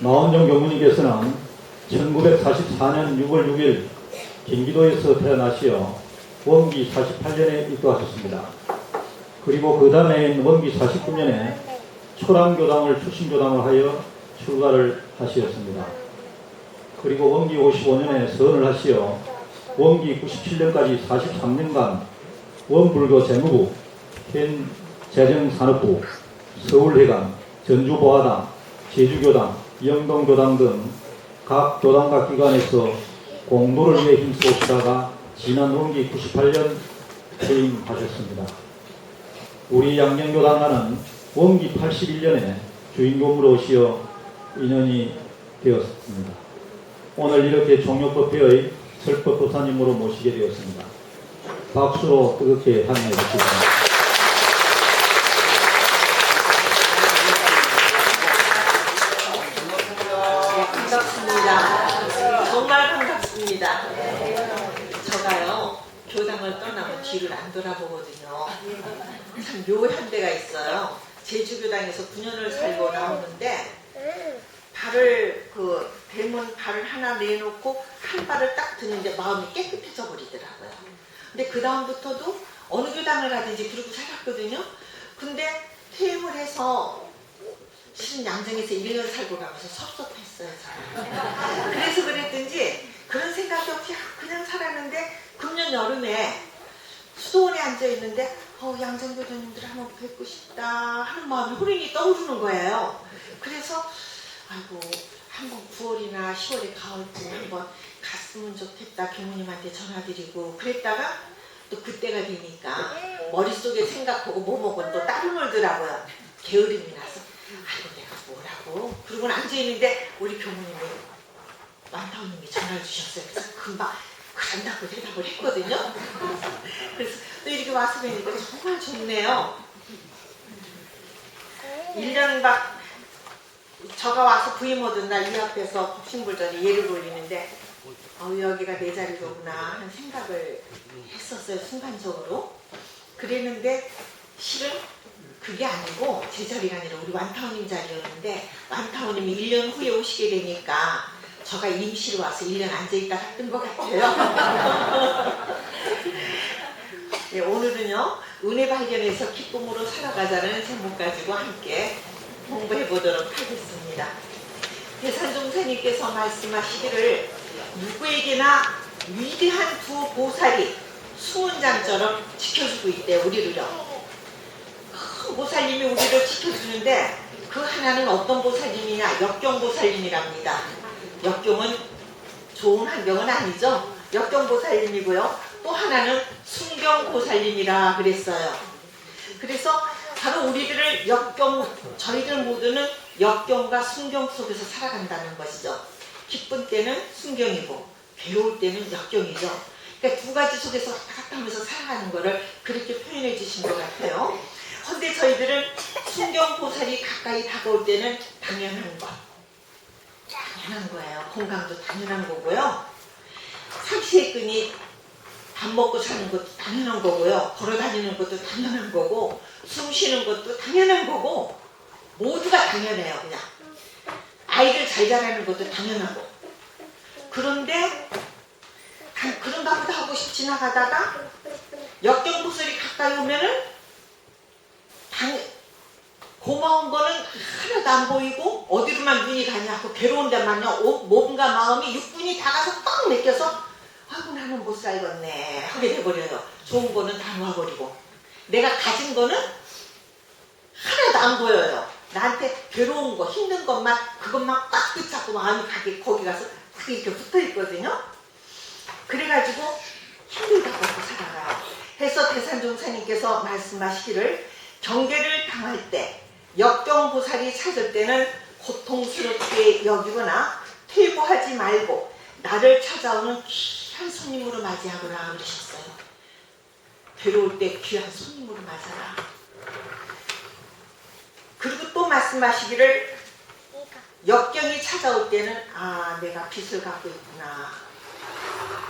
마원종 교무님께서는 1944년 6월 6일 경기도에서 태어나시어 원기 48년에 입도하셨습니다. 그리고 그 다음에 원기 49년에 초랑교당을 출신교당을 하여 출가를 하시었습니다. 그리고 원기 55년에 서원을 하시어 원기 97년까지 43년간 원불교 재무부, 현 재정산업부, 서울회관, 전주보화당, 제주교당, 영동교당 등 각 교당과 기관에서 공도를 위해 힘쓰시다가 지난 원기 98년 퇴임하셨습니다. 우리 양녕교당과는 원기 81년에 주인공으로 오시어 인연이 되었습니다. 오늘 이렇게 종료법회의 설법도사님으로 모시게 되었습니다. 박수로 뜨겁게 환영해 주시기 바랍니다. 반갑습니다. 정말 반갑습니다. 저가요, 교당을 떠나면 뒤를 안 돌아보거든요. 참 묘한 데가 있어요. 제주교당에서 9년을 살고 나오는데 대문 발을 하나 내놓고 한 발을 딱 드는데 마음이 깨끗해져 버리더라고요. 근데 그 다음부터도 어느 교당을 가든지 그러고 살았거든요. 근데 퇴임을 해서 실은 양정에서 1년 살고 나면서 섭섭했어요. 저는. 그래서 그랬든지 그런 생각이 없이 그냥 살았는데 금년 여름에 수도원에 앉아있는데 양정교도님들 한번 뵙고 싶다 하는 마음이 호련히 떠오르는 거예요. 그래서 아이고 한번 9월이나 10월에 가을쯤 한번 갔으면 좋겠다 교무님한테 전화드리고 그랬다가 또 그때가 되니까 머릿속에 생각하고 뭐먹은 또 따로 놀더라고요. 게으름이 나서 아이고 내가 뭐라고 그러고 앉아있는데 우리 교무님이 완타오님이 전화를 주셨어요. 그래서 금방 그런다고 대답을 했거든요. 그래서 또 이렇게 와서 뵈니까 정말 좋네요. 1년 막 저가 와서 부임 얻은 날 이 앞에서 복심불전에 예를 돌리는데 여기가 내 자리로구나 하는 생각을 했었어요. 순간적으로. 그랬는데 실은 그게 아니고 제 자리가 아니라 우리 완타오님 자리였는데 완타오님이 1년 후에 오시게 되니까 저가 임시로 와서 1년 앉아있다 갔던 것 같아요. 네, 오늘은요 은혜 발견해서 기쁨으로 살아가자는 제목 가지고 함께 공부해 보도록 하겠습니다. 대산종사님께서 말씀하시기를 누구에게나 위대한 두 보살이 수훈장처럼 지켜주고 있대요. 우리를요. 큰 보살님이 우리를 지켜주는데 그 하나는 어떤 보살님이냐? 역경보살님이랍니다. 역경은 좋은 환경은 아니죠. 역경보살님이고요. 또 하나는 순경보살님이라 그랬어요. 그래서 바로 우리들을 저희들 모두는 역경과 순경 속에서 살아간다는 것이죠. 기쁜 때는 순경이고 괴로울 때는 역경이죠. 그러니까 두 가지 속에서 왔다 갔다 하면서 살아가는 거를 그렇게 표현해 주신 것 같아요. 그런데 저희들은 순경보살이 가까이 다가올 때는 당연한 것. 당연한 거예요. 건강도 당연한 거고요. 삼시의 끈이 밥 먹고 사는 것도 당연한 거고요. 걸어다니는 것도 당연한 거고 숨 쉬는 것도 당연한 거고 모두가 당연해요. 그냥 아이들 잘 자라는 것도 당연하고 그런데 그런가 보다 하고 지나가다가 역경보살이 가까이 오면은 고마운 거는 하나도 안 보이고 어디로만 눈이 가냐고 괴로운 데만요 몸과 마음이 육군이 다 가서 꽉 맡겨서 아이고 나는 못 살겠네 하게 돼버려요. 좋은 거는 다 놓아버리고 내가 가진 거는 하나도 안 보여요. 나한테 괴로운 거 힘든 것만 그것만 꽉 붙잡고 마음이 거기 가서 딱 이렇게 붙어있거든요. 그래가지고 힘들다고 살아가요. 해서 대산종사님께서 말씀하시기를 경계를 당할 때 역경보살이 찾을 때는 고통스럽게 여기거나 퇴보하지 말고 나를 찾아오는 귀한 손님으로 맞이하거라 그러셨어요. 괴로울 때 귀한 손님으로 맞아라. 그리고 또 말씀하시기를 역경이 찾아올 때는 내가 빚을 갖고 있구나.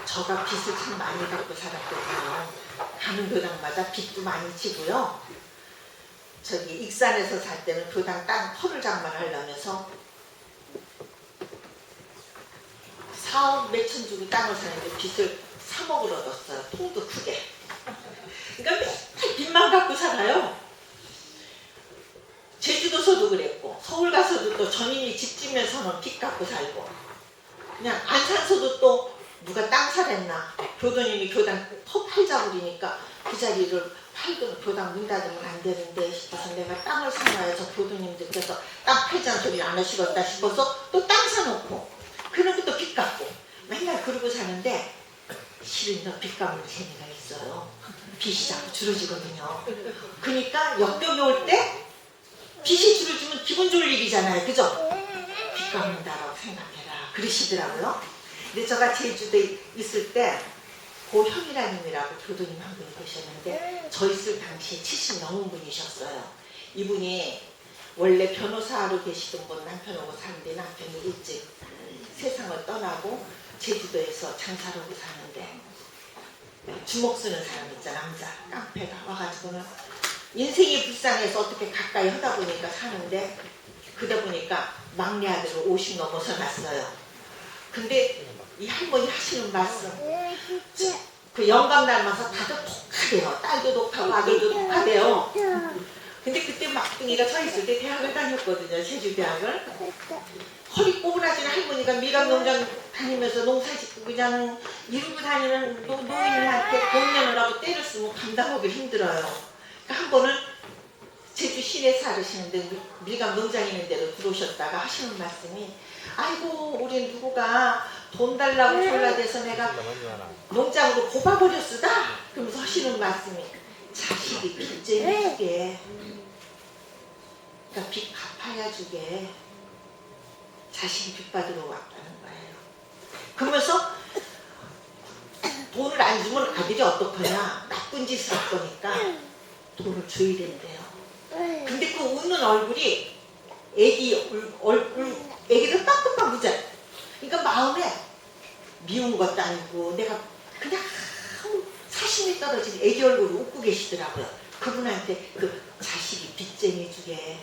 저가 빚을 참 많이 갖고 살았거든요. 가는 교당마다 빚도 많이 지고요. 저기 익산에서 살 때는 교당 땅 터를 장만하려면서 4억 몇천 주고 땅을 사는데 빚을 3억을 얻었어요. 통도 크게. 그러니까 맨날 빚만 갖고 살아요. 제주도서도 그랬고 서울 가서도 또 전인이 집 지면서는 빚 갖고 살고 그냥 안산서도 또 누가 땅 사랬나 교도님이 교당 터 팔자 그러니까 그 자리를 팔고 교당 문 닫으면 안 되는데 싶어서 내가 땅을 사놔야 저 교도님들께서 땅 팔자는 소리 안 하시겠다 싶어서 또 땅 사놓고 그러고 또 빚 갚고 맨날 그러고 사는데 실은 너 빚 갚는 재미가 있어요. 빚이 자꾸 줄어지거든요. 그러니까 역경이 올 때 빚이 줄어지면 기분 좋을 일이잖아요. 그죠? 빚 갚는다라고 생각해라. 그러시더라고요. 근데 제가 제주도에 있을 때 고현이라님이라고 교도님 한 분이 계셨는데 저 있을 당시에 70 넘은 분이셨어요. 이분이 원래 변호사로 계시던 분 남편하고 사는데 남편이 일찍 세상을 떠나고 제주도에서 장사를 하고 사는데 주먹 쓰는 사람 있잖아. 남자 깡패가 와가지고는 인생이 불쌍해서 어떻게 가까이 하다 보니까 사는데 그러다 보니까 막내 아들을 50 넘어서 낳았어요. 근데 이 할머니 하시는 말씀 그 영감 닮아서 다들 독하대요. 딸도 독하고 아들도 독하대요. 근데 그때 막둥이가 서 있을 때 대학을 다녔거든요. 제주대학을. 허리 꼬부라진 할머니가 밀감농장 다니면서 농사짓고 그냥 이러고 다니는 노인한테 공연을 때를 쓰면 감당하기 힘들어요. 그러니까 한 번은 제주 시내 살으시는데 밀감농장 있는 데로 들어오셨다가 하시는 말씀이 아이고 우리 누구가 돈 달라고 졸라대서 내가 농장으로 뽑아버렸으다 그러면서 하시는 말씀이 자식이 빚쟁이 주게 그러니까 빚 갚아야 주게 자식이 빚 받으러 왔다는 거예요. 그러면서 돈을 안 주면 아들이 어떡하냐 나쁜 짓을 할 거니까 돈을 줘야 된대요. 근데 그 웃는 얼굴이 애기를 빡빡 보자. 그러니까 마음에 미운 것도 아니고 내가 그냥 사심이 떨어진 애기 얼굴을 웃고 계시더라고요. 그분한테 그 자식이 빚쟁이 주게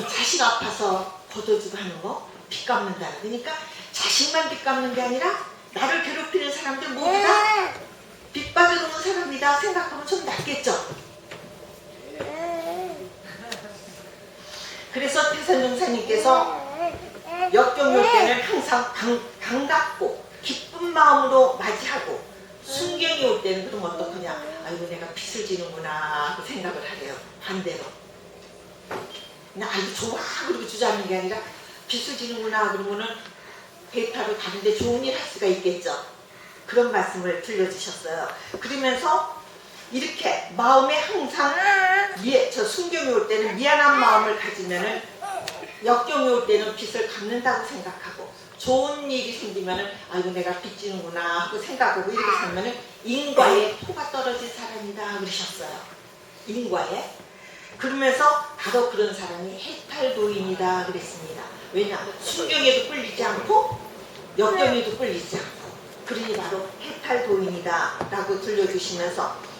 자식 아파서 걷어주고 하는 거 빚 갚는다. 그러니까 자식만 빚 갚는 게 아니라 나를 괴롭히는 사람들 모두 다 빚 받으러 온 사람이다 생각하면 좀 낫겠죠. 그래서 태선용사님께서 역경이 올 때는 항상 반갑고 기쁜 마음으로 맞이하고 순경이 올 때는 그럼 어떡하냐 아이고 내가 빚을 지는구나 하고 생각을 하래요. 반대로 그냥 아이고 좋아 그러고 주저앉는 게 아니라 빚을 지는구나 그러면은 배타로 다른데 좋은 일 할 수가 있겠죠. 그런 말씀을 들려주셨어요. 그러면서 이렇게 마음에 항상 저 순경이 올 때는 미안한 마음을 가지면은 역경이 올 때는 빚을 갚는다고 생각하고 좋은 일이 생기면은 아이고 내가 빚 지는구나 하고 생각하고 이렇게 살면은 인과에 토가 떨어진 사람이다 그러셨어요. 인과에. 그러면서 바로 그런 사람이 해탈도인이다 그랬습니다. 왜냐? 순경에도 끌리지 않고 역경에도 끌리지 않고 그러니 바로 해탈도인이다 라고 들려주시면서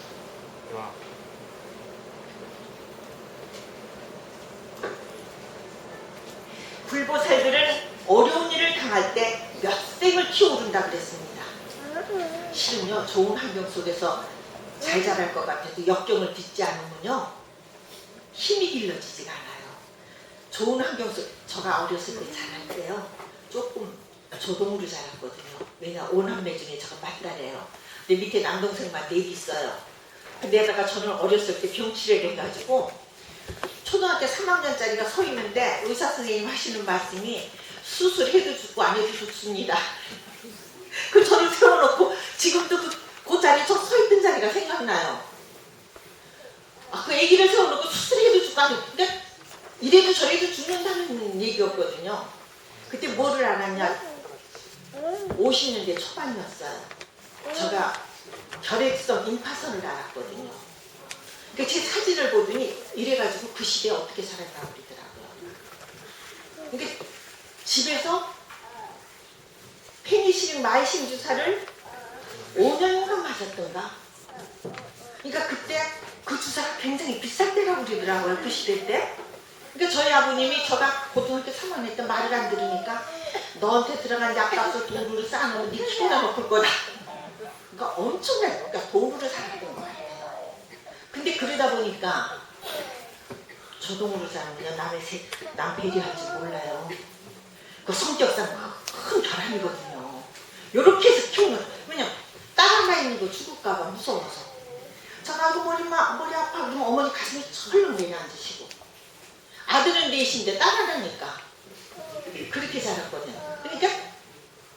불보살들은 어려운 일을 당할 때 몇 생을 키워오른다 그랬습니다. 실은요 좋은 환경 속에서 잘 자랄 것 같아도 역경을 빚지 않으면요 힘이 길러지지가 않아요. 좋은 환경 속 제가 어렸을 때 자랄 때요 조금 조동으로 자랐거든요. 왜냐 오남매 중에 제가 맞다래요. 근데 밑에 남동생만 4개 있어요. 근데다가 저는 어렸을 때 병치레를 해가지고 초등학교 3학년짜리가 서 있는데 의사 선생님 하시는 말씀이 수술해도 죽고 안 해도 죽습니다. 그 저를 세워놓고 지금도 그 자리에 저 서 있던 자리가 생각나요. 그 아기를 세워놓고 수술해도 죽고 안 해도 그러니까 이래도 저래도 죽는다는 얘기였거든요. 그때 뭐를 알았냐 50년대 초반이었어요. 제가 결핵성 임파선을 알았거든요. 그러니까 제 사진을 보더니 이래가지고 그 시대에 어떻게 살았나 그러더라고요. 그러니까 집에서 페니실린 마이신 주사를 5년간 맞았던가. 그러니까 그때 그 주사가 굉장히 비쌀 때라고 그러더라고요. 그 시대 때. 그러니까 저희 아버님이 저가 고등학교 3학년 때 말을 안 들으니까 너한테 들어간 약값을 도루를 쌓아놓으면 네 키가 높을 거다. 그러니까 엄청난 그러니까 도루를 쌓았던 것 같아요. 근데 그러다 보니까 저도 모르잖아요. 남 배려할 줄 몰라요. 그 성격상 큰 결함이거든요. 요렇게 해서 키우는 왜냐면 딸 하나 있는 거 죽을까봐 무서워서. 저가고 머리 아파 그러면 어머니 가슴이 철렁 내려앉으시고 아들은 넷인데 딸 하나니까 그렇게 자랐거든요. 그러니까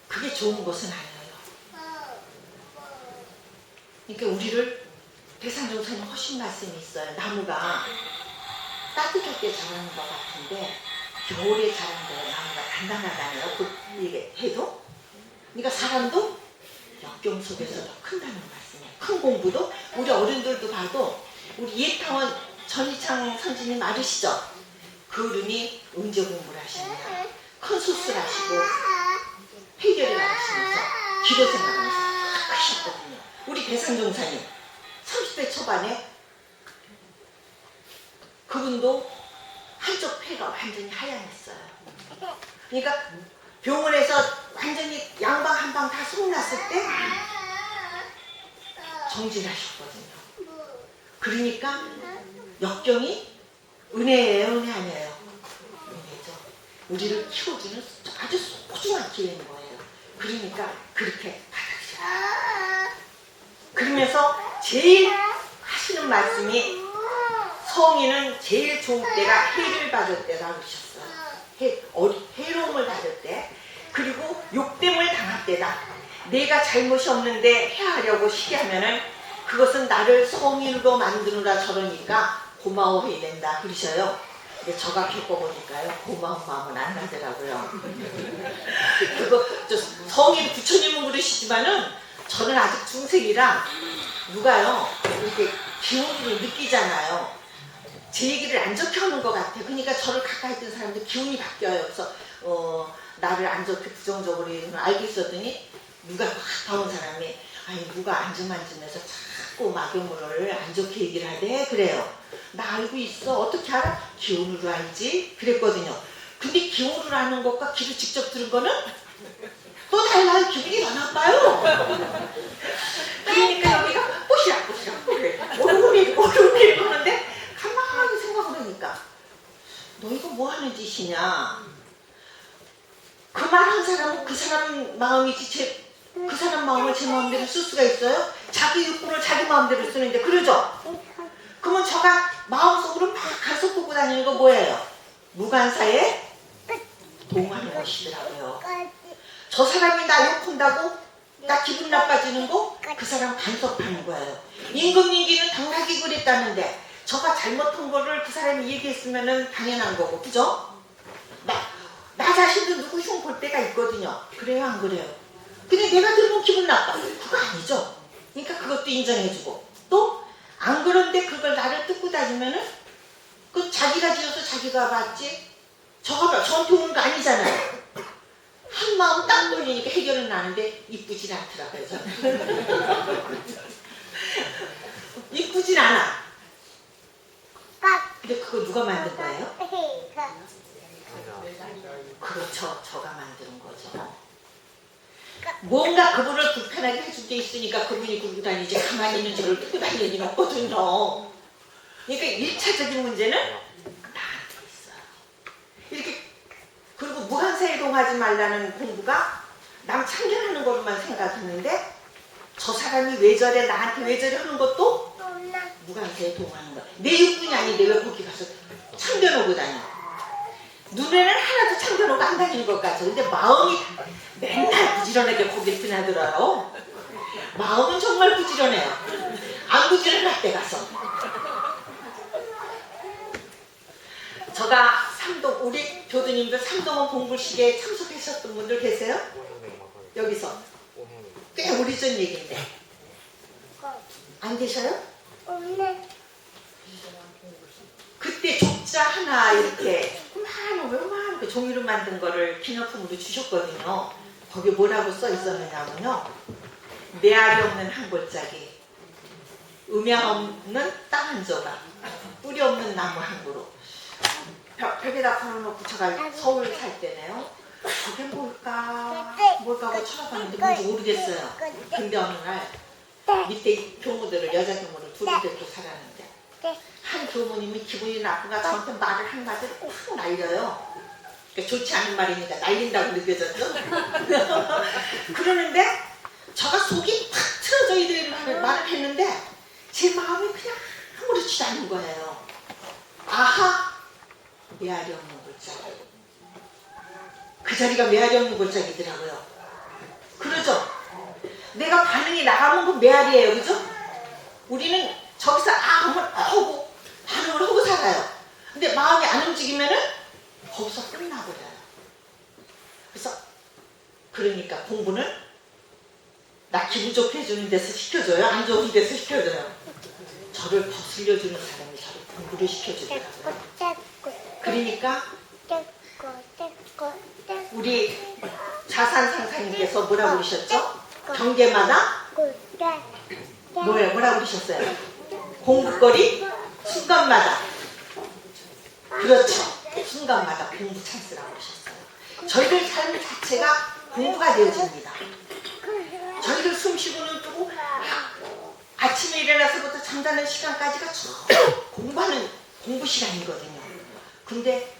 그게 좋은 것은 아니에요. 그러니까 우리를 대산종사님 하신 말씀이 있어요. 나무가 따뜻할 때 자라는 것 같은데 겨울에 자라는 거예요. 나무가 단단하다네요. 그 얘기 해도. 그러니까 사람도 역경 속에서 더 큰다는 말씀이에요. 큰 공부도 우리 어른들도 봐도 우리 예타원 전희창 선생님 아시죠? 그분이 은재 공부를 하시느냐 큰 수술하시고 해결을 하시면서 기도 생활하면서 하셨거든요. 우리 대산종사님 30대 초반에 그분도 한쪽 폐가 완전히 하얀했어요. 그러니까 병원에서 완전히 양방 한방 다 소문났을 때 정진하셨거든요. 그러니까 역경이 은혜예요, 은혜 아니에요? 은혜죠. 우리를 키워주는 아주 소중한 기회인 거예요. 그러니까 그렇게 받아주셔요. 그러면서 제일 하시는 말씀이 성인은 제일 좋은 때가 해를 받을 때라고 그러셨어요. 해로움을 받을 때 그리고 욕됨을 당할 때다. 내가 잘못이 없는데 해하려고 시기하면은 그것은 나를 성인으로 만드느라 저러니까 고마워해야 된다 그러셔요. 근데 저가 겪어보니까요 고마운 마음은 안 나더라고요. 그거 성인 부처님은 그러시지만은 저는 아직 중생이라 누가요 이렇게 기운을 느끼잖아요. 제 얘기를 안 좋게 하는 것 같아요. 그러니까 저를 가까이 있던 사람들 기운이 바뀌어요. 그래서 나를 안 좋게 부정적으로 알겠었더니 누가 확 나온 사람이 아니 누가 안주만주면서 자꾸 막연물을 안 좋게 얘기를 하대 그래요. 나 알고 있어. 어떻게 알아? 기운으로 알지 그랬거든요. 근데 기운으로 아는 것과 귀를 직접 들은 거는 또 달라요. 기분이 더 나빠요. 그러니까 여기가 뽀시락뽀시락 오르밀 거는데 가만히 생각을 하니까 너 이거 뭐 하는 짓이냐. 그 말 한 사람은 그 사람 마음이지 그 사람 마음을 제 마음대로 쓸 수가 있어요? 자기 육군을 자기 마음대로 쓰는데 그러죠? 그러면 저가 마음속으로 막 가서 보고 다니는 거 뭐예요? 무간사에 동하는 것이더라고요. 저 사람이 나 욕한다고 나 기분 나빠지는 거 그 사람 간섭하는 거예요. 임금님기는 당나귀 그랬다는데 저가 잘못한 거를 그 사람이 얘기했으면 당연한 거고 그죠? 나 자신도 누구 흉 볼 때가 있거든요. 그래요 안 그래요? 근데 내가 들으면 기분 나빠. 그거 아니죠. 그러니까 그것도 인정해주고 또 안 그런데 그걸 나를 뜯고 다니면은 그 자기가 지어서 자기가 받지 저한테 오는 거 아니잖아요. 한 마음 딱 돌리니까 해결은 나는데 이쁘진 않더라고요 저는. 이쁘진 않아. 근데 그거 누가 만든 거예요? 그렇죠. 저가 만드는 거죠. 뭔가 그분을 불편하게 해줄 게 있으니까 그분이 굴고 다니지 가만히 있는 저를 뜯고 다니는 일이 없거든요. 그러니까 1차적인 문제는 나한테 있어요. 이렇게 그리고 무한사에 동하지 말라는 공부가 남 참견하는 것만 생각했는데 저 사람이 왜 저래 나한테 왜 저래 하는 것도 무한사에 동하는 거야. 내 육군이 아닌데 왜 거기 가서 참견하고 다녀. 눈에는 하나도 참견하고 안 다니는 것 같아. 근데 마음이 맨날 부지런하게 거기를 드나들어요. 마음은 정말 부지런해요. 안 부지런할 때 가서. 저가 삼동 우리 교수님도 삼동원 봉불식에 참석하셨던 분들 계세요? 여기서 꽤 오래전 얘기인데 안 계셔요? 그때 족자 하나 이렇게 요만한 그 종이로 만든 거를 기념품으로 주셨거든요. 거기 뭐라고 써 있었느냐면요. 메아리 없는 한 골짜기, 음양 없는 땅 한 조각, 뿌리 없는 나무 한 그루. 벽에다 걸어놓고 제가 서울 살 때네요. 저게 뭘까 하고 쳐다봤는데 뭔지 모르겠어요. 근데 어느 날 밑에 교무들을 여자 교무를 둘이 데리고 살았는데 한 교무님이 기분이 나쁜가 저한테 말을 한마디를 확 날려요. 그러니까 좋지 않은 말이니까 날린다고 느껴졌죠. 그러는데 제가 속이 팍 틀어져야 되는 말을 했는데 제 마음이 그냥 아무렇지도 않은 거예요. 아하! 메아리 없는 골짜기. 그 자리가 메아리 없는 골짜기더라고요. 그러죠? 내가 반응이 나가면 그 메아리예요. 그죠? 우리는 저기서 하면 하고 반응을 하고 살아요. 근데 마음이 안 움직이면은 거기서 끝나버려요. 그래서 그러니까 공부는 나 기분 좋게 해주는 데서 시켜줘요? 안 좋은 데서 시켜줘요? 저를 거슬려주는 사람이 저를 공부를 시켜주더라고요. 그러니까 우리 자산상사님께서 뭐라고 그러셨죠? 경계마다 뭐라고 그러셨어요? 공부거리 순간마다. 그렇죠. 순간마다 공부 찬스라고 하셨어요. 저희들 삶 자체가 공부가 되어집니다. 저희들 숨 쉬고 눈 뜨고 아침에 일어나서부터 잠자는 시간까지가 전부 공부하는 공부 시간이거든요. 근데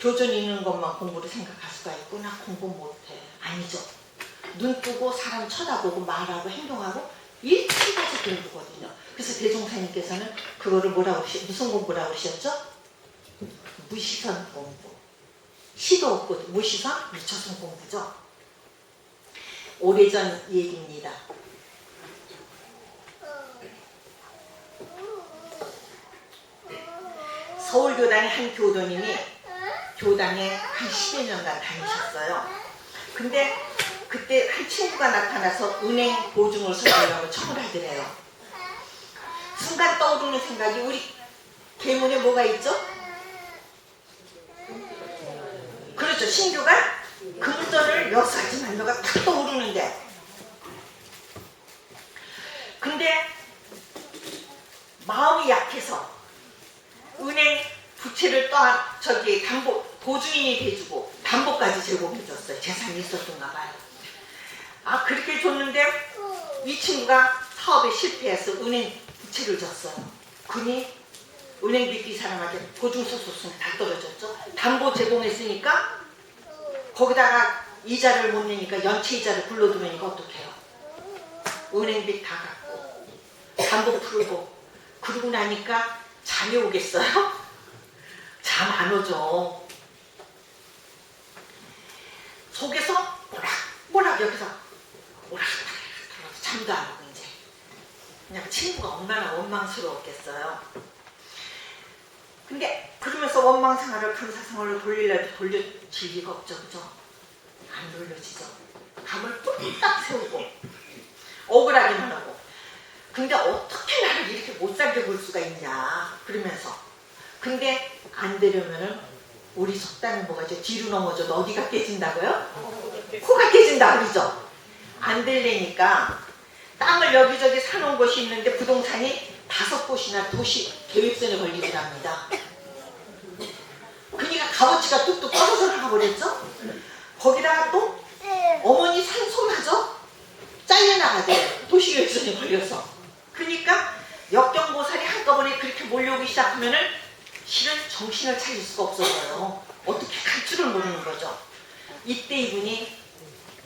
교전 있는 것만 공부를 생각할 수가 있고 나 공부 못해. 아니죠. 눈 뜨고 사람 쳐다보고 말하고 행동하고 일치까지 공부거든요. 그래서 대종사님께서는 그거를 뭐라고 무슨 공부라고 하셨죠? 무시선 공부. 시도 없고 무시선 무초선 공부죠. 오래전 얘기입니다. 서울교단의 한 교도님이 교단에 한 10여 년간 다니셨어요. 근데 그때 한 친구가 나타나서 은행 보증을 서주려고 청을 하더래요. 순간 떠오르는 생각이 우리 계문에 뭐가 있죠? 그렇죠. 신규가 금전을 묘사하지 말려가 탁 떠오르는데 근데 마음이 약해서 은행 부채를 보증인이 돼주고 담보까지 제공해줬어요. 재산이 있었던가 봐요. 아 그렇게 줬는데 이 친구가 사업에 실패해서 은행 부채를 졌어요. 그니 은행 빚기 사람한테 보증서 썼으면 다 떨어졌죠. 담보 제공했으니까 거기다가 이자를 못 내니까 연체 이자를 불러두니까 어떡해요. 은행 빚 다 갚고 담보 풀고 그러고 나니까 잠이 오겠어요? 잠 안 오죠. 속에서 뭐라 여기서 뭐라 잠도 안 오고 이제 그냥 친구가 얼마나 원망스러웠겠어요. 근데 그러면서 원망생활을 감사생활로 돌리려도 돌려질 리가 없죠. 그죠? 안 돌려지죠. 감을 뚝딱 세우고 억울하기만 하고 근데 어떻게 나를 이렇게 못 살게 볼 수가 있냐 그러면서 근데 안 되려면은 우리 속담이 뭐가 있죠? 뒤로 넘어져도 어디가 깨진다고요? 코가 깨진다 그러죠? 안 되려니까 땅을 여기저기 사놓은 곳이 있는데 부동산이 5곳이나 도시 계획선에 걸리더랍니다. 그러니까 값어치가 뚝뚝 떨어져 나가버렸죠? 거기다가 또 어머니 산소마저 잘려나가대. 도시계획선에 걸려서. 그러니까 역경보살이 한꺼번에 그렇게 몰려오기 시작하면은 실은 정신을 차릴 수가 없어져요. 어떻게 갈 줄을 모르는 거죠. 이때 이분이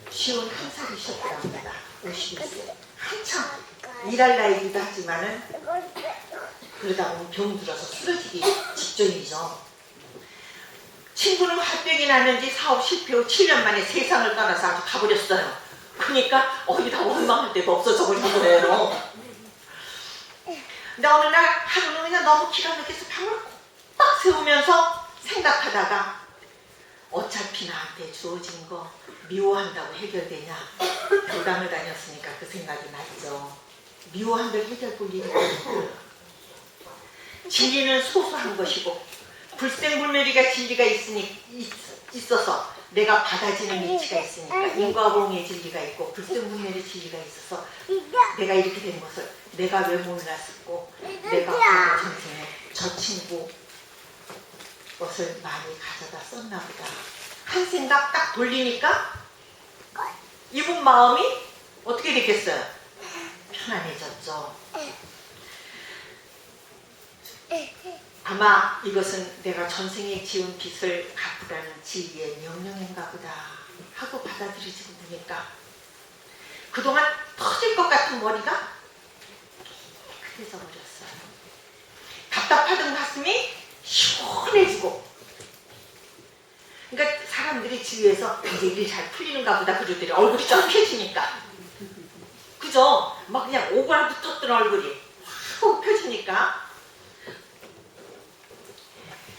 51살이셨답니다. 51세. 한참 일할 나이기도 하지만은 그러다 보면 병들어서 쓰러지기 직전이죠. 친구는 화병이 났는지 사업 실패 후 7년 만에 세상을 떠나서 아주 가버렸어요. 그러니까 어디다 원망할 데가 없어져 버린 거예요. 근데 어느 날 하루는 그냥 너무 기가 막혀서 밤을 꼭 세우면서 생각하다가 어차피 나한테 주어진 거 미워한다고 해결되냐. 교당을 다녔으니까 그 생각이 났죠. 미워한다고 해결 볼 일이 없어요. 진리는 소소한 것이고 불생불멸이가 진리가 있어서 내가 받아지는 이치가 있으니까 인과공의 진리가 있고 불생불멸의 진리가 있어서 내가 이렇게 된 것을 내가 왜 몰랐었고 내가 전생에 저 친구 것을 많이 가져다 썼나 보다. 한 생각 딱 돌리니까 이분 마음이 어떻게 됐겠어요? 편안해졌죠. 아마 이것은 내가 전생에 지은 빚을 갚으라는 지위의 명령인가 보다 하고 받아들이지 보니까 그동안 터질 것 같은 머리가 깨끗해져 버렸어요. 답답하던 가슴이 시원해지고, 그러니까 사람들이 주위에서 이제 일이 잘 풀리는가 보다 그러더니 얼굴이 쩍해지니까, 그죠? 막 그냥 오그라붙었던 얼굴이 확 펴지니까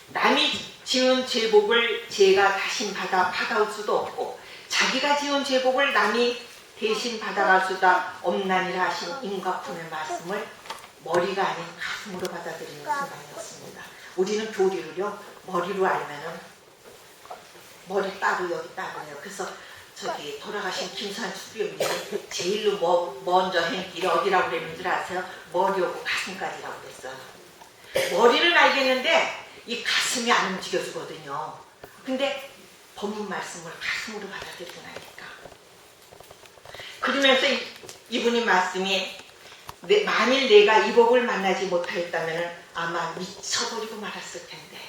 남이 지은 죄복을 제가 다신 받아올 수도 없고 자기가 지은 죄복을 남이 대신 받아갈 수가 없나니라 하신 임각훈의 말씀을 머리가 아닌 가슴으로 받아들이는 순간이었습니다. 우리는 교리를요 머리로 알면은 머리 따로 여기 따로요. 그래서 저기 돌아가신 김산수 비님이 제일로 먼저 한 길이 어디라고 그랬는 줄 아세요? 머리하고 가슴까지라고 그랬어요. 머리는 알겠는데 이 가슴이 안 움직여주거든요. 근데 법문 말씀을 가슴으로 받아들이고 나니까. 그러면서 이분이 말씀이 만일 내가 이 법을 만나지 못하였다면 아마 미쳐버리고 말았을 텐데.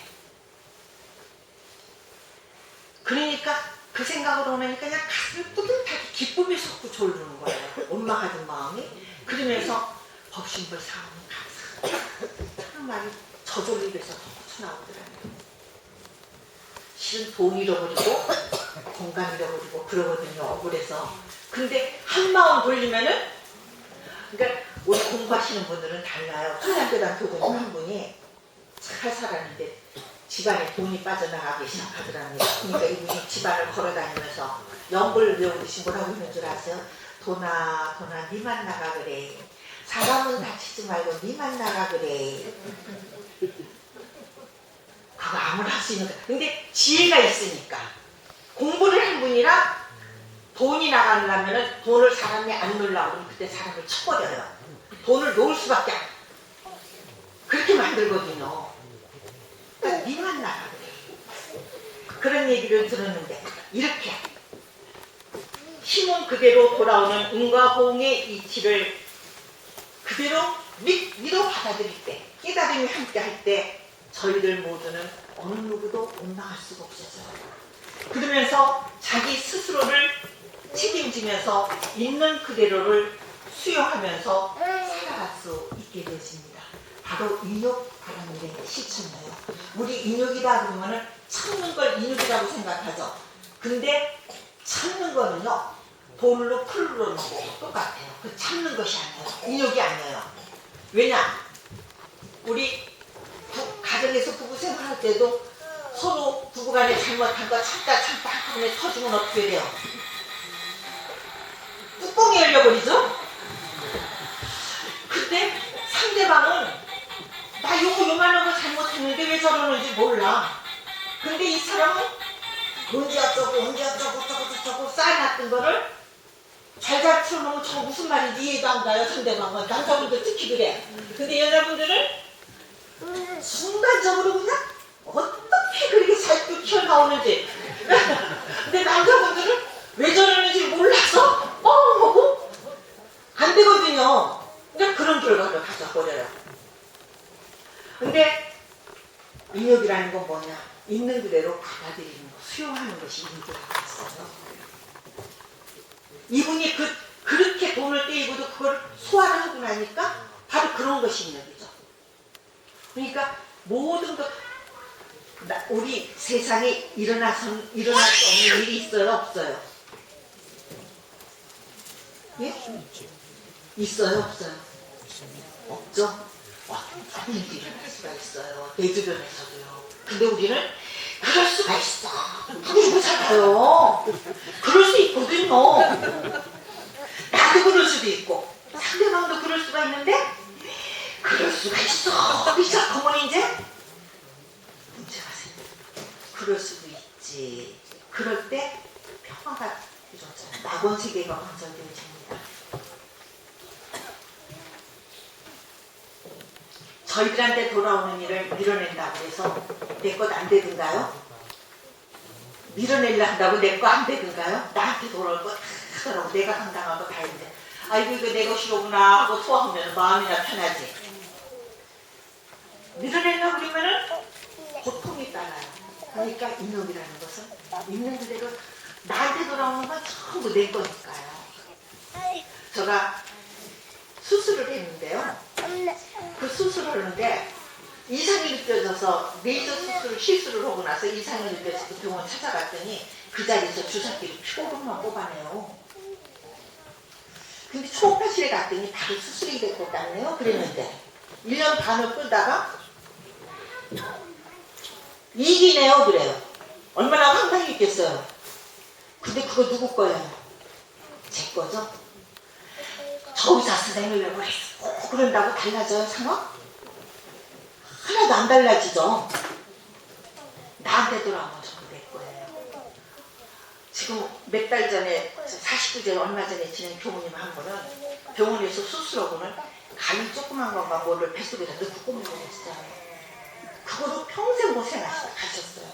그러니까 그 생각으로 오니까 그냥 가슴이 뿌듯하게 기쁨이 솟고 졸르는 거예요. 원망하던 마음이. 그러면서 법신불 사원은 감사. 참 말이 저절로 입에서 더 나오더라고요. 실은 돈 잃어버리고 건강 잃어버리고 그러거든요. 억울해서. 근데 한 마음 돌리면은, 그러니까 우리 공부하시는 분들은 달라요. 초등학교단 교수님 한 분이 잘 살았는데 집안에 돈이 빠져나가기 시작하더랍니다. 그러니까 이분이 집안을 걸어다니면서 연불 외우듯이 뭐라고 했는 줄 아세요? 돈아 니만 나가 그래. 사람은 다치지 말고 니만 나가 그래. 그거 아무나 할 수 있는 거야. 근데 지혜가 있으니까. 공부를 한 분이라 돈이 나가려면 돈을 사람이 안 놓으려고 그러면 그때 사람을 쳐버려요. 돈을 놓을 수밖에 안. 그렇게 만들거든요. 그러니까 니만 나가 그래. 그런 얘기를 들었는데 이렇게 힘은 그대로 돌아오는 인과 호응의 이치를 그대로 믿어 받아들일 때, 깨달음이 함께 할 때 저희들 모두는 어느 누구도 원망할 수가 없어져요. 그러면서 자기 스스로를 책임지면서 있는 그대로를 수용하면서 살아갈 수 있게 되십니다. 바로 인욕하라는 게 실천이에요. 우리 인욕이다 그러면은 참는 걸 인욕이라고 생각하죠. 근데 참는 거는요 돈으로 풀로 넣고 똑같아요. 그 참는 것이 아니에요. 인욕이 아니에요. 왜냐? 우리 가정에서 부부 생활할 때도 서로 부부간에 잘못한 거 참다 한꺼번에 터지면 어떻게 돼요? 뚜껑이 열려버리죠? 근데 상대방은 나 요만한 거 잘못했는데 왜 저러는지 몰라. 근데 이 사람은 언제 어쩌고 쌓여놨던 거를 잘 틀어놓으면 저거 무슨 말인지 이해도 안 가요. 상대방은. 남자분들 특히 그래. 근데 여자분들은 순간적으로 그냥 어떻게 그렇게 살도 튀어나오는지. 근데 남자분들은 왜 저러는지 몰라서 하고 안 되거든요. 그러니까 그런 결과를 가져버려요. 근데 인욕이라는 건 뭐냐? 있는 그대로 받아들이는 거, 수용하는 것이 인욕이라고 했어요. 이분이 그렇게 돈을 떼이고도 그걸 소화를 하고 나니까 바로 그런 것이 인욕이죠. 그러니까 모든 것, 우리 세상에 일어날 수 없는 일이 있어요? 없어요? 예? 있어요? 없어요? 없죠? 어떤 일이 일어날 수가 있어요. 내 주변에서도요. 근데 우리는 그럴 수가 있어. 그러고 살아요. 그럴 수 있거든요. 나도 그럴 수도 있고 상대방도 그럴 수가 있는데 그럴 수가 있어. 그러면 이제 문제가 생겨. 그럴 수도 있지. 그럴 때 평화가 이루어져요. 낙원 세계가 건설되어집니다. 저희들한테 돌아오는 일을 밀어낸다고 해서 내 것 안 되든가요? 밀어내려 한다고 내 거 안 되든가요? 나한테 돌아올 거 다 하더라고. 내가 감당하고 다 했는데 아이고 이거 내 것이로구나 하고 소화하면 마음이나 편하지. 밀어내려고 그러면은 고통이 따라요. 그러니까 인욕이라는 것은 있는 그대로 나한테 돌아오는 건 전부 내 거니까요. 제가 수술을 했는데요. 그 수술을 하는데 이상이 느껴져서 레이저 수술을 실수를 하고 나서 이상이 느껴져서 병원 찾아갔더니 그 자리에서 주사기로 표로만 뽑아내요. 근데 초음파실에 갔더니 바로 수술이 됐다네요. 그랬는데 1년 반을 끌다가 이기네요. 그래요. 얼마나 황당했겠어요. 근데 그거 누구 거예요? 제 거죠? 저 의사 선생님이 왜 그랬어? 그런다고 달라져요 상황? 하나도 안 달라지죠. 나한테 돌아오면 전부 내 거예요. 지금 몇 달 전에 49제 얼마 전에 지낸 교무님 한 분은 병원에서 수술하고는 간이 조그만 건가 뭐를 뱃속에다 넣고 꼽는 거였어요. 그거로 평생 고생하셨어요.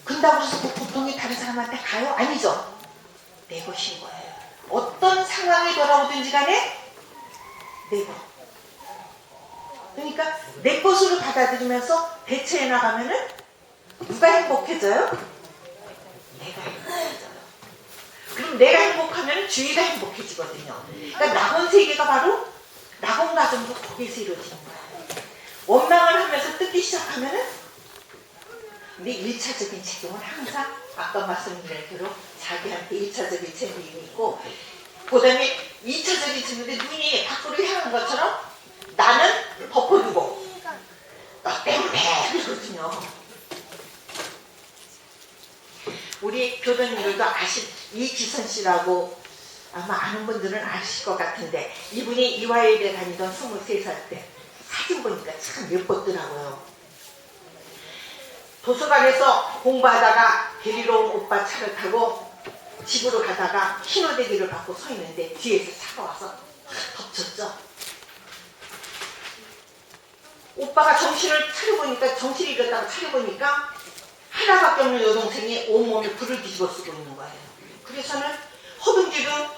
근다고 해서 그 고통이 다른 사람한테 가요? 아니죠. 내 것인 거예요. 어떤 상황이 돌아오든지 간에 내 것. 그러니까 내 것으로 받아들이면서 대처해 나가면은 누가 행복해져요? 내가 행복해져요. 그럼 내가 행복하면 주위가 행복해지거든요. 그러니까 낙원 세계가 바로 낙원 가정도 거기서 이루어지는 거예요. 원망을 하면서 뜯기 시작하면은 근데 1차적인 책임은 항상 아까 말씀드린 대로 자기한테 1차적인 책임이 있고 그 다음에 2차적인 책임인데 눈이 밖으로 향한 것처럼 나는 덮어두고 너 때문에 그러거든요. 우리 교도님들도 이기선 씨라고 아마 아는 분들은 아실 것 같은데 이분이 이화여대 다니던 23살 때 사진 보니까 참 예뻤더라고요. 도서관에서 공부하다가 데리러 온 오빠 차를 타고 집으로 가다가 신호대기를 받고 서 있는데 뒤에서 차가 와서 덮쳤죠. 오빠가 정신을 차려보니까 정신을 잃었다고 차려보니까 하나밖에 없는 여동생이 온몸에 불을 뒤집어 쓰고 있는 거예요. 그래서는 허둥지둥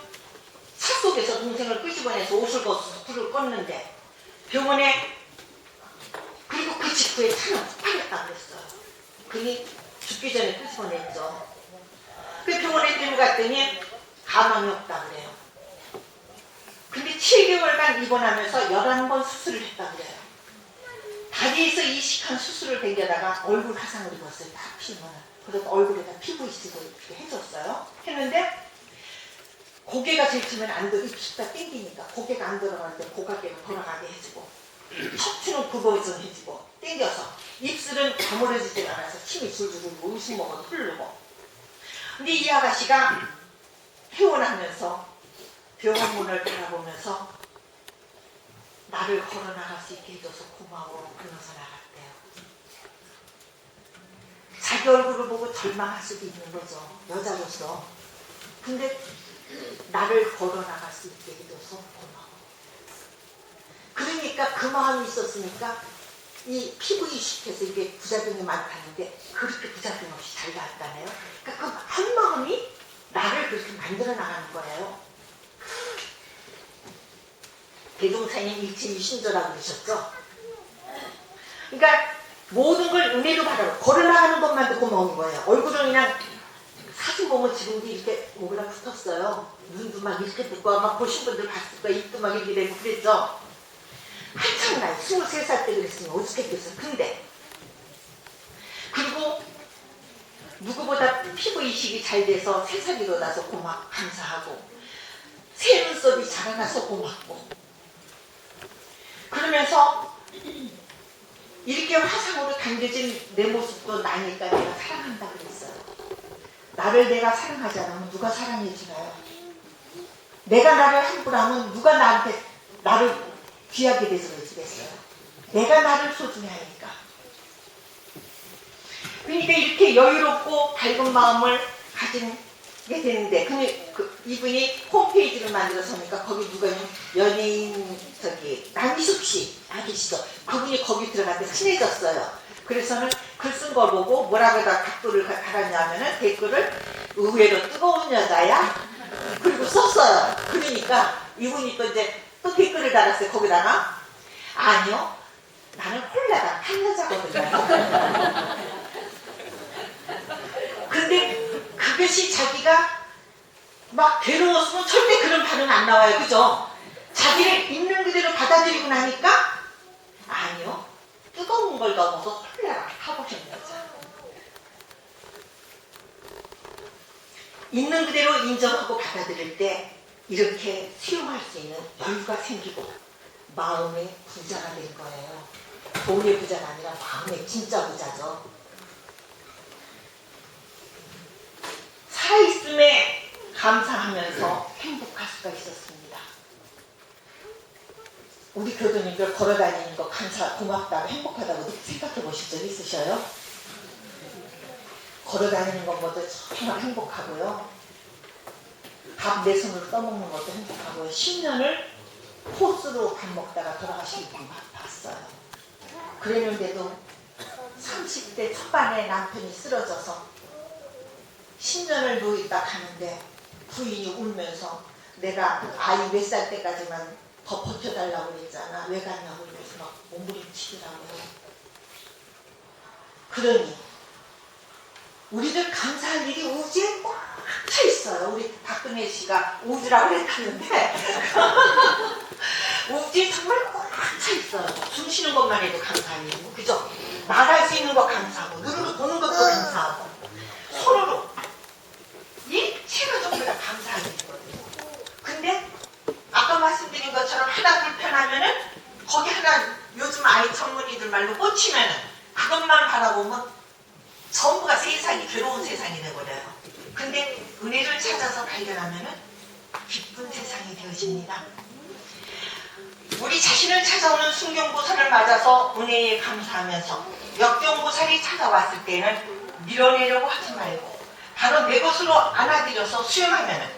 차 속에서 동생을 끄집어내서 옷을 벗어서 불을 껐는데 병원에 그리고 그 직후에 차는 폭발했다고 그랬어요. 그니 죽기 전에 끄집어냈죠. 그 병원에 들고 갔더니 가망이 없다고 그래요. 근데 7개월간 입원하면서 11번 수술을 했다고 그래요. 다리에서 이식한 수술을 당겨다가 얼굴 화상을 입었어요. 다 피면. 그래서 얼굴에다 피부 이식을 이렇게 해줬어요. 했는데 고개가 들치면 안 들어. 입술다 땡기니까 고개가 안 들어가는데 고각계가 돌아가게 해주고 척추는 굽어져 해주고 땡겨서 입술은 다물어지지 않아서 침이 줄줄 흐르고 음식 먹어도 흐르고. 근데 이 아가씨가 퇴원하면서 병원 문을 바라보면서 나를 걸어 나갈 수 있게 해줘서 고마워 그러면서 나갔대요. 자기 얼굴을 보고 절망할 수도 있는 거죠. 여자로서. 근데 나를 걸어 나갈 수 있게 해줘서 고마워. 그러니까 그 마음이 있었으니까 이 피부 이식해서 이게 부작용이 많다는데 그렇게 부작용 없이 잘 나왔다네요. 그러니까 그 한 마음이 나를 그렇게 만들어 나가는 거예요. 대종사님 일침이 신조라고 그러셨죠? 그러니까 모든 걸 은혜로 받아요. 걸어나가는 것만도 고마운 거예요. 얼굴은 그냥 사진 보면 지금도 이렇게 목이랑 붙었어요. 눈도 막 이렇게 듣고 막 보신 분들 봤을 거예요. 입도 막 이렇게 되고 그랬죠? 한참 나이 23살 때 그랬으면 어떻겠겠어요. 근데 그리고 누구보다 피부 이식이 잘 돼서 새살이 돋아서 감사하고 새 눈썹이 자라나서 고맙고 그러면서 이렇게 화상으로 당겨진 내 모습도 나니까 내가 사랑한다 그랬어요. 나를 내가 사랑하지 않으면 누가 사랑해 주나요? 내가 나를 함부로 하면 누가 나를 귀하게 대접해 주겠어요? 내가 나를 소중히 하니까. 그러니까 이렇게 여유롭고 밝은 마음을 가진 이게 되는데 이분이 홈페이지를 만들어서니까 거기 누가 있냐면 연예인 남희숙 씨 아기시죠? 그분이 거기 들어갔는데 친해졌어요. 그래서는 글 쓴 걸 보고 뭐라고 다 댓글을 달았냐면은 댓글을 의외로 뜨거운 여자야? 그리고 썼어요. 그러니까 이분이 또 이제 또 댓글을 달았어요. 거기다가 아니요 나는 홀라당 한 여자거든요. 근데 그것이 자기가 막 괴로웠으면 절대 그런 반응 안 나와요. 그죠? 자기를 있는 그대로 받아들이고 나니까 아니요 뜨거운 걸 넘어서 홀라당 타보신 여자. 있는 그대로 인정하고 받아들일 때 이렇게 수용할 수 있는 여유가 생기고 마음의 부자가 된 거예요. 돈의 부자가 아니라 마음의 진짜 부자죠. 살아있음에 감사하면서 행복할 수가 있었습니다. 우리 교도님들 걸어다니는 거 고맙다고 행복하다고 생각해 보실 적 있으셔요? 걸어다니는 것보다 정말 행복하고요. 밥 내 손으로 떠먹는 것도 행복하고요. 10년을 코스로 밥 먹다가 돌아가신 분 봤어요. 그랬는데도 30대 초반에 남편이 쓰러져서 10년을 누워있다 가는데 부인이 울면서 내가 아이 몇 살 때까지만 더 버텨달라고 그랬잖아. 왜 갔냐고 이래서 막 몸부림치더라고요. 그러니 우리들 감사할 일이 우주에 꽉 차 있어요. 우리 박근혜 씨가 우주라고 그랬다는데 우주에 정말 꽉 차 있어요. 숨 쉬는 것만 해도 감사할 일이고, 그죠? 말할 수 있는 거 감사하고, 눈으로 보는 것도 감사하고, 서로로 일체가 전부 다 감사할 일이거든요. 근데 아까 말씀드린 것처럼 하나 불편하면은 거기 하나 요즘 아이 전문의들 말로 꽂히면은 그것만 바라보면 전부가 세상이 괴로운 세상이 돼버려요. 근데 은혜를 찾아서 발견하면은 기쁜 세상이 되어집니다. 우리 자신을 찾아오는 순경보살을 맞아서 은혜에 감사하면서 역경보살이 찾아왔을 때는 밀어내려고 하지 말고 바로 내 것으로 안아들여서 수용하면은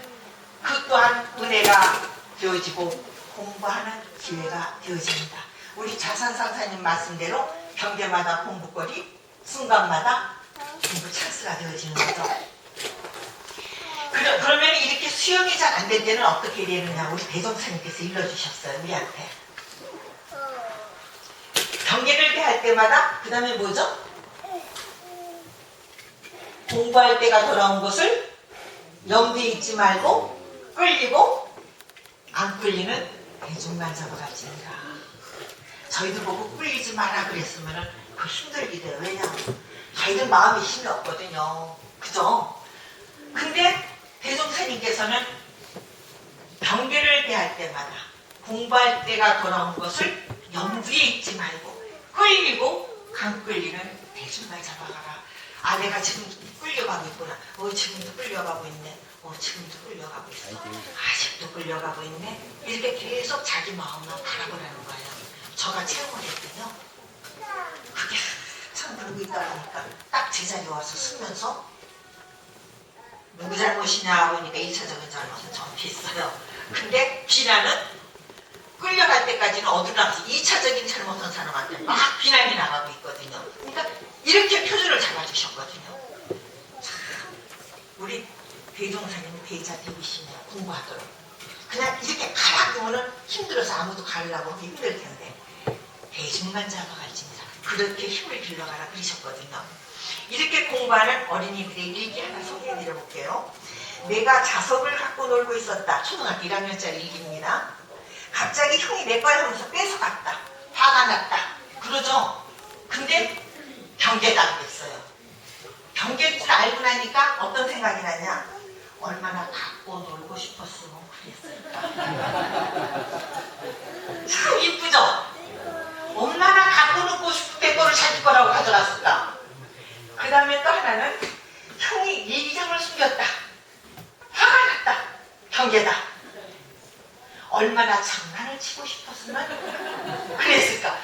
그 또한 은혜가 되어지고 공부하는 기회가 되어집니다. 우리 자산상사님 말씀대로 경계마다 공부거리, 순간마다 공부 찬스가 되어지는 거죠. 그러면 이렇게 수용이 잘 안 될 때는 어떻게 되느냐 우리 대종사님께서 일러주셨어요. 우리한테 경계를 대할 때마다 그 다음에 뭐죠? 공부할 때가 돌아온 것을 염두에 있지 말고 끌리고 안 끌리는 대중만 잡아갈지니라. 저희들 보고 끌리지 마라 그랬으면 그 힘들게 돼요. 왜냐하면 저희들 마음에 힘이 없거든요. 그죠? 근데 대종사님께서는 경계를 대할 때마다 공부할 때가 돌아온 것을 염두에 있지 말고 끌리고 안 끌리는 대중만 잡아가라. 아 내가 지금 끌려가고 있구나. 지금도 끌려가고 있네. 지금도 끌려가고 있어. 아직도 끌려가고 있네. 이렇게 계속 자기 마음만 바라보라는 거예요. 저가 체험을 했더니요. 그게 참 그러고 있다 보니까 딱 제자리에 와서 쓰면서 누구 잘못이냐 보니까 1차적인 잘못은 저한테 있어요. 근데 비난은 끌려갈 때까지는 어디로나가서 2차적인 잘못한 사람한테 막 비난이 나가고 있거든요. 그러니까 이렇게 표준을 잡아주셨거든요. 참 우리 대종사님은 대자 대비시네요. 공부하도록. 그냥 이렇게 가라 그러면 힘들어서 아무도 가려고 하기 힘들 텐데 대중만 잡아갈지니라. 그렇게 힘을 길러가라 그러셨거든요. 이렇게 공부하는 어린이들의 일기 하나 소개해드려 볼게요. 내가 자석을 갖고 놀고 있었다. 초등학교 1학년짜리 일기입니다. 갑자기 형이 내 거야 하면서 뺏어갔다. 화가 났다. 그러죠? 근데 경계다 그랬어요. 경계인 줄 알고 나니까 어떤 생각이 나냐? 얼마나 갖고 놀고 싶었으면 그랬을까. 참 이쁘죠? 얼마나 갖고 놀고 싶을 때 거를 자기 거라고 가져갔을까. 그 다음에 또 하나는 형이 일기장을 숨겼다. 화가 났다. 경계다. 얼마나 장난을 치고 싶었으면 그랬을까.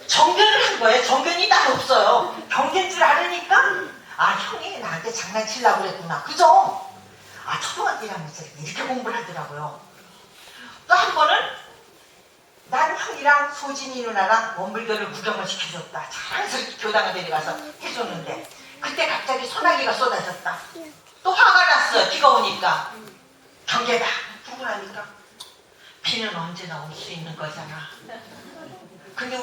정견을 한 거예요. 정견이 따로 없어요. 경계인 줄 알으니까 아, 형이 나한테 장난치려고 그랬구나. 그죠? 아, 초등학교 1학년 때 이렇게 공부를 하더라고요. 또 한 번은 난 형이랑 소진이 누나랑 원불교를 구경을 시켜줬다. 자랑스럽게 교당을 데려가서 해줬는데 그때 갑자기 소나기가 쏟아졌다. 또 화가 났어요. 비가 오니까. 경계가 불분하니까 비는 언제나 올 수 있는 거잖아. 근데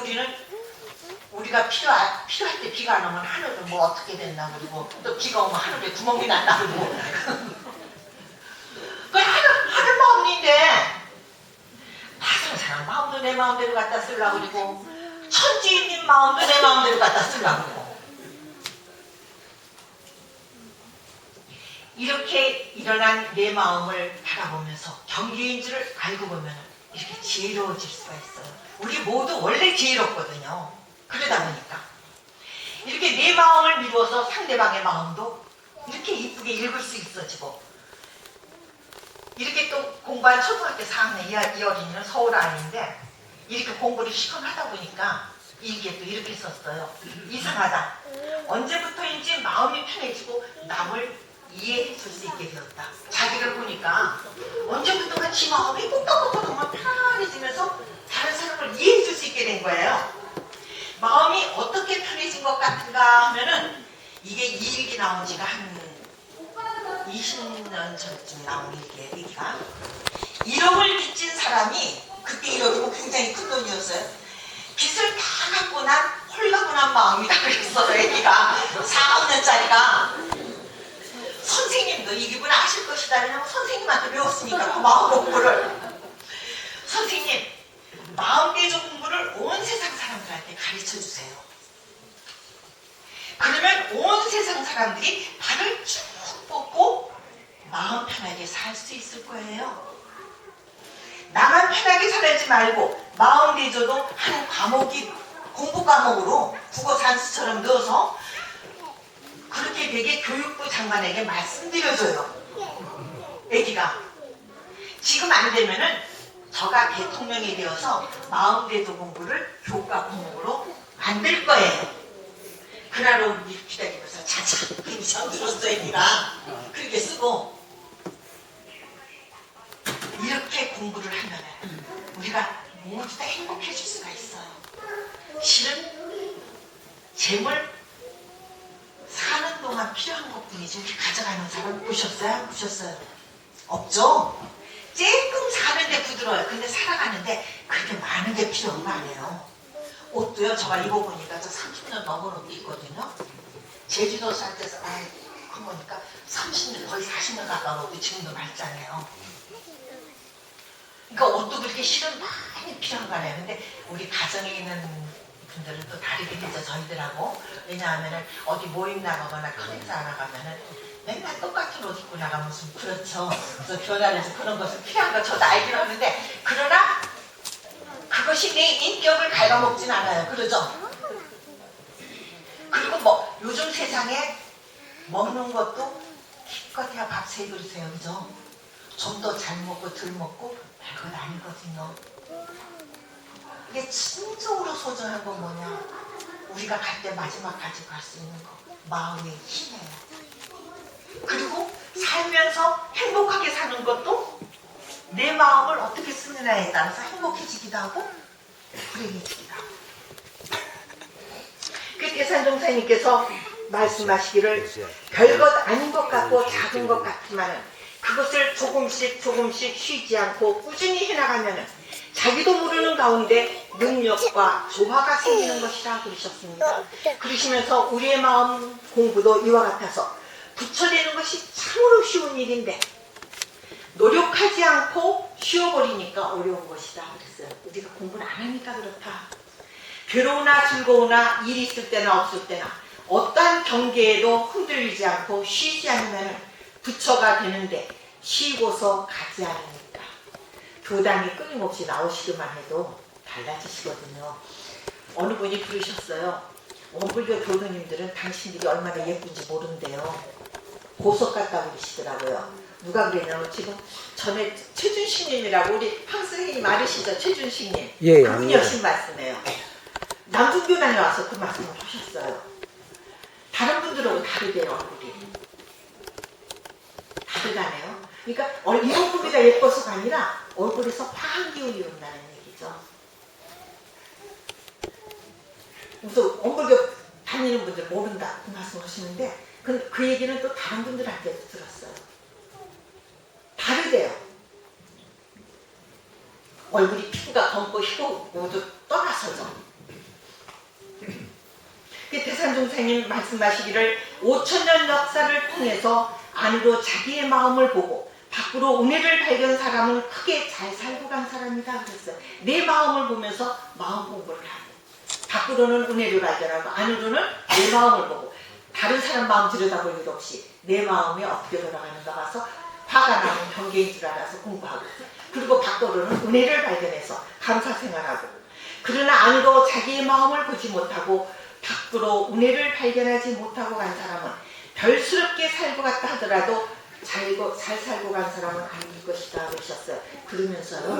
우리가 필요할 때 비가 안 오면 하늘은 뭐 어떻게 됐나 그러고 또 비가 오면 하늘에 구멍이 났나 그러고 그 하늘 마음인데 다른 사람 마음도 내 마음대로 갖다 쓰려고 그러고 천지인님 마음도 내 마음대로 갖다 쓰려고 그러고 이렇게 일어난 내 마음을 바라보면서 경계인 줄을 알고 보면 이렇게 지혜로워질 수가 있어요. 우리 모두 원래 지혜롭거든요. 그러다 보니까 이렇게 내 마음을 미루어서 상대방의 마음도 이렇게 이쁘게 읽을 수 있어지고 이렇게 또 공부한 초등학교 4학년 이 어린이는 서울 아이인데 이렇게 공부를 시컷 하다 보니까 일기에 또 이렇게 썼어요. 이상하다. 언제부터인지 마음이 편해지고 남을 이해해 줄 수 있게 되었다. 자기를 보니까 언제부턴가 지 마음이 꾹꾹꾹꾹 편해지면서 다른 사람을 이해해 줄 수 있게 된 거예요. 마음이 어떻게 편해진 것 같은가 하면은 이게 이 일기 나온 지가 한 20년 전쯤 나온 일기가 1억을 빚진 사람이 그때 1억이면 굉장히 큰 돈이었어요. 빚을 다 갚고 난 홀가분한 마음이다 그랬어요. 애기가 4학년짜리가 선생님도 이 기분 아실 것이다. 왜냐면 선생님한테 배웠으니까 그 마음 공부를 선생님 마음대조 공부를 온 세상 사람들한테 가르쳐주세요. 그러면 온 세상 사람들이 발을 쭉 뻗고 마음 편하게 살 수 있을 거예요. 나만 편하게 살지 말고 마음대조도 한 과목이 공부 과목으로 국어 산수처럼 넣어서 그렇게 되게 교육부 장관에게 말씀드려줘요. 애기가 지금 안 되면은 저가 대통령이 되어서 마음대조 공부를 교과 과목으로 만들 거예요. 그날 오늘 기다리면서 자자히 잠들었어 애기가. 그렇게 쓰고 이렇게 공부를 하면 우리가 모두 다 행복해질 수가 있어요. 실은 재물 사는 동안 필요한 것뿐이지 우리 가져가는 사람 보셨어요? 보셨어요? 없죠? 조금 사는데 부드러워요. 근데 살아가는데 그렇게 많은 게 필요한 거 아니에요. 옷도요. 제가 입어보니까 저 30년 넘은 옷도 있거든요. 제주도 살 때서 그 보니까 30년 거의 40년 가까운 옷도 지금도 말잖아요. 그러니까 옷도 그렇게 실은 많이 필요한 거 아니에요. 근데 우리 가정에 있는 분들은 또 다르게 되죠. 저희들하고. 왜냐하면 어디 모임 나가거나 컨텐츠 나가면은 맨날 똑같은 옷 입고 나가면 좀 그렇죠. 그래서 교단에서 그런 것은 필요한 거 저도 알긴 하는데 그러나 그것이 내 인격을 갉아먹진 않아요. 그러죠? 그리고 뭐 요즘 세상에 먹는 것도 기껏해야 밥 3그릇이에요. 그죠? 좀 더 잘 먹고 덜 먹고 별것 아니거든요. 이게 진정으로 소중한 건 뭐냐? 우리가 갈 때 마지막까지 갈 수 있는 거. 마음의 힘이에요. 그리고 살면서 행복하게 사는 것도 내 마음을 어떻게 쓰느냐에 따라서 행복해지기도 하고 불행해지기도 하고. 그 대산종사님께서 말씀하시기를 별것 아닌 것 같고 작은 것 같지만 그것을 조금씩 쉬지 않고 꾸준히 해나가면 자기도 모르는 가운데 능력과 조화가 생기는 것이라 그러셨습니다. 그러시면서 우리의 마음 공부도 이와 같아서 부처되는 것이 참으로 쉬운 일인데 노력하지 않고 쉬어버리니까 어려운 것이다 그랬어요. 우리가 공부를 안 하니까 그렇다. 괴로우나 즐거우나 일이 있을 때나 없을 때나 어떠한 경계에도 흔들리지 않고 쉬지 않으면 부처가 되는데 쉬고서 가지 않으니까 교당이 끊임없이 나오시기만 해도 달라지시거든요. 어느 분이 그러셨어요. 원불교 교도님들은 당신들이 얼마나 예쁜지 모른대요. 보석 같다고 그러시더라고요. 누가 그랬냐면 지금 전에 최준식님이라고 우리 황선생님 아르시죠? 최준식님. 예, 그분이 하신 말씀이에요. 남중교단에 와서 그 말씀을 하셨어요. 다른 분들하고 다르대요, 얼굴이. 다르다네요. 그러니까 이목구비가 예뻐서가 아니라 얼굴에서 화한 기운이 온다는 얘기죠. 그래서 엄벌교 다니는 분들 모른다 그 말씀하시는데 그 얘기는 또 다른 분들한테도 들었어요. 다르대요. 얼굴이 피부가 검고 희고 모두 떠나서죠. 그 대산종사님 말씀하시기를 5천년 역사를 통해서 안으로 자기의 마음을 보고 밖으로 은혜를 발견한 사람은 크게 잘 살고 간 사람이다 그랬어요. 내 마음을 보면서 마음 공부를 하고 밖으로는 은혜를 발견하고 안으로는 내 마음을 보고 다른 사람 마음 들여다볼 일 없이 내 마음이 어떻게 돌아가는가 봐서 화가 나면 경계인 줄 알아서 공부하고 그리고 밖으로는 은혜를 발견해서 감사 생활하고 그러나 안으로 자기의 마음을 보지 못하고 밖으로 은혜를 발견하지 못하고 간 사람은 별스럽게 살고 갔다 하더라도 잘 살고 간 사람은 아닐 것이다 그러셨어요. 그러면서요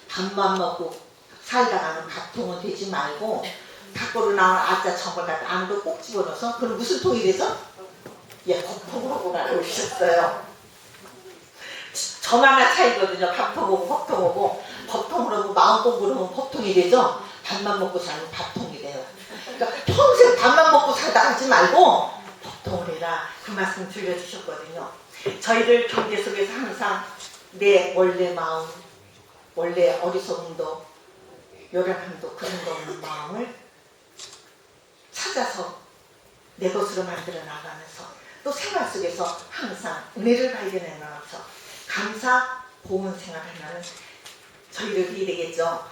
밥만 먹고 살다가는 밥통은 되지 말고 밖으로 나온 아짜 정벌 같은 안으로 꼭 집어넣어서 그럼 무슨 통이 되죠? 예, 법통으로 오라고 그러셨어요. 저만한 차이거든요. 밥통하고 법통하고 법통으로 마음 공부를 하면 법통이 되죠. 밥만 먹고 살면 밥통이 돼요. 그러니까 평생 밥만 먹고 살다 하지 말고 법통을 해라 그 말씀 들려주셨거든요. 저희들 경제 속에서 항상 내 원래 마음 원래 어리석음도 요란함도 그런 없는 마음을 찾아서 내 것으로 만들어 나가면서 또 생활 속에서 항상 은혜를 발견해 나가면서 감사 보온 생활하면 저희들이 되겠죠.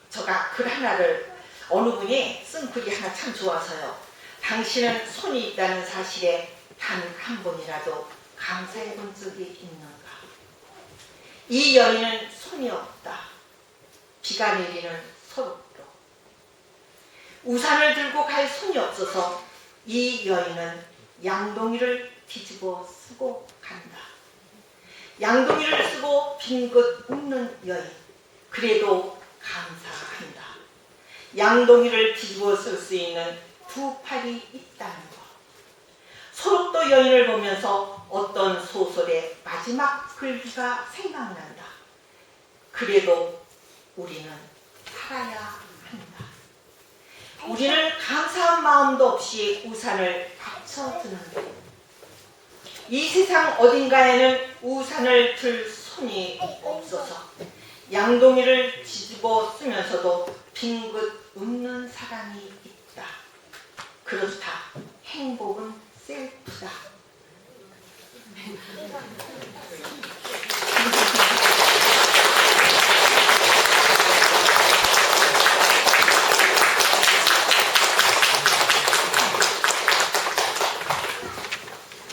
제가 글 하나를 어느 분이 쓴 글이 하나 참 좋아서요. 당신은 손이 있다는 사실에 단 한 번이라도 감사해 본 적이 있는가? 이 여인은 손이 없다. 비가 내리는 소록도. 우산을 들고 갈 손이 없어서 이 여인은 양동이를 뒤집어 쓰고 간다. 양동이를 쓰고 빈긋 웃는 여인. 그래도 감사한다. 양동이를 뒤집어 쓸 수 있는 두 팔이 있다는 것. 소록도 여인을 보면서 어떤 소설의 마지막 글귀가 생각난다. 그래도 우리는 살아야 한다. 우리는 감사한 마음도 없이 우산을 받쳐드는데 이 세상 어딘가에는 우산을 들 손이 없어서 양동이를 뒤집어 쓰면서도 빙긋 웃는 사람이 있다. 그렇다. 행복은 셀프다.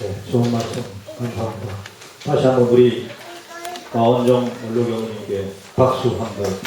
네, 좋은 말씀 감사합니다. 다시 한번 우리 마원정 원로경님께 박수 한번.